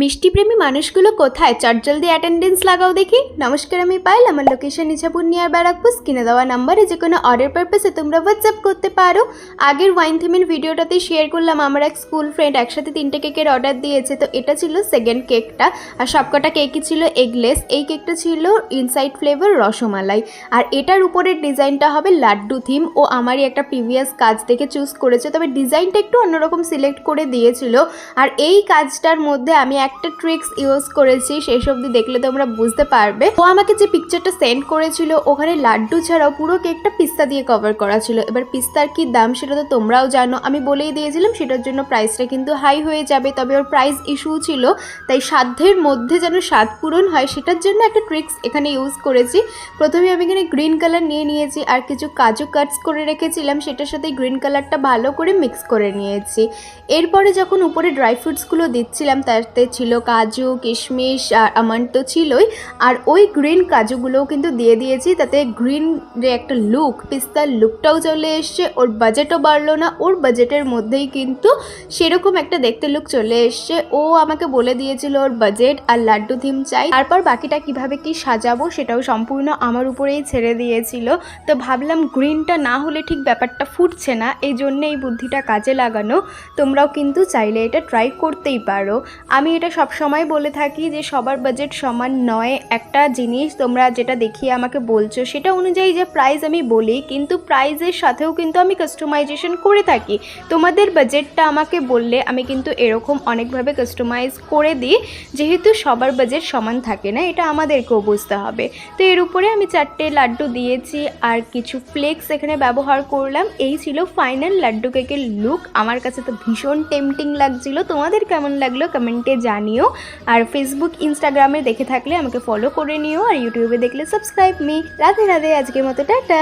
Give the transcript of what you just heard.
মিষ্টি প্রেমী মানুষগুলো কোথায়? চট জলদি অ্যাটেন্ডেন্স লাগাও দেখি। নমস্কার, আমি পায়েল। আমার লোকেশন ইছাপুর নিয়ার ব্যারাকপুর। কিনে দেওয়া নাম্বারে যে কোনো অর্ডার পারপাসে তোমরা হোয়াটসঅ্যাপ করতে পারো। আগের ওয়াইন থিমের ভিডিওটাতে শেয়ার করলাম আমার এক স্কুল ফ্রেন্ড একসাথে 3টে কেকের অর্ডার দিয়েছে। তো এটা ছিল সেকেন্ড কেকটা, আর সবকটা কেকই ছিল এগলেস। এই কেকটা ছিল ইনসাইড ফ্লেভার রসমালাই, আর এটার উপরের ডিজাইনটা হবে লাড্ডু থিম। ও আমারই একটা প্রিভিয়াস কাজ দেখে চুজ করেছে, তবে ডিজাইনটা একটু অন্যরকম সিলেক্ট করে দিয়েছিল। আর এই কাজটার মধ্যে আমি একটা ট্রিক্স ইউজ করেছি, শেষ অবধি দেখলে তোমরা বুঝতে পারবে। ও আমাকে যে পিকচারটা সেন্ড করেছিল ওখানে লাড্ডু ছাড়াও পুরো কেকটা পিস্তা দিয়ে কভার করা ছিল। এবার পিস্তার কি দাম সেটা তো তোমরাও জানো, আমি বলেই দিয়েছিলাম সেটার জন্য প্রাইসটা কিন্তু হাই হয়ে যাবে। তবে ওর প্রাইস ইস্যু ছিল, তাই সাধ্যের মধ্যে যেন স্বাদ পূরণ হয় সেটার জন্য একটা ট্রিক্স এখানে ইউজ করেছি। প্রথমে আমি এখানে গ্রিন কালার নিয়ে নিয়েছি, আর কিছু কাজু কাটস করে রেখেছিলাম, সেটার সাথে গ্রিন কালারটা ভালো করে মিক্স করে নিয়েছি। এরপরে যখন উপরে ড্রাই ফ্রুটসগুলো দিচ্ছিলাম তাতে ছিল কাজু, কিশমিশ আর আমন্ড তো ছিলই, আর ওই গ্রিন কাজুগুলোও কিন্তু দিয়ে দিয়েছি। তাতে গ্রিন যে একটা লুক, পিস্তার লুকটাও চলে এসছে। ওর বাজেটও বাড়লো না, ওর বাজেটের মধ্যেই কিন্তু সেরকম একটা দেখতে লুক চলে এসছে। ও আমাকে বলে দিয়েছিল ওর বাজেট আর লাড্ডু থিম চাই। তারপর বাকিটা কিভাবে কি সাজাবো সেটাও সম্পূর্ণ আমার উপরেই ছেড়ে দিয়েছিল। তো ভাবলাম গ্রিনটা না হলে ঠিক ব্যাপারটা ফুটছে না, এই জন্য এই বুদ্ধিটা কাজে লাগানো। তোমরাও কিন্তু চাইলে এটা ট্রাই করতেই পারো। আমি এটা সব সময় বলে থাকি যে সবার বাজেট সমান নয়। একটা জিনিস তোমরা যেটা দেখিয়ে আমাকে বলছো সেটা অনুযায়ী যে প্রাইস আমি বলি, কিন্তু প্রাইসের সাথেও কিন্তু আমি কাস্টমাইজেশন করে থাকি। তোমাদের বাজেটটা আমাকে বললে আমি কিন্তু এরকম অনেকভাবে কাস্টমাইজ করে দিই, যেহেতু সবার বাজেট সমান থাকে না, এটা আমাদেরকেও বুঝতে হবে। তো এর উপরে আমি 4টে লাড্ডু দিয়েছি আর কিছু ফ্লেক্স এখানে ব্যবহার করলাম। এই ছিল ফাইনাল লাড্ডু কেকের লুক। আমার কাছে তো ভীষণ টেম্পটিং লাগছিল। তোমাদের কেমন লাগলো কমেন্টে জানিও। আর ফেসবুক ইনস্টাগ্রামে দেখে থাকলে আমাকে ফলো করে নিও, আর ইউটিউবে দেখলে সাবস্ক্রাইব মি। রাধে রাধে, আজকের মতো টাটা।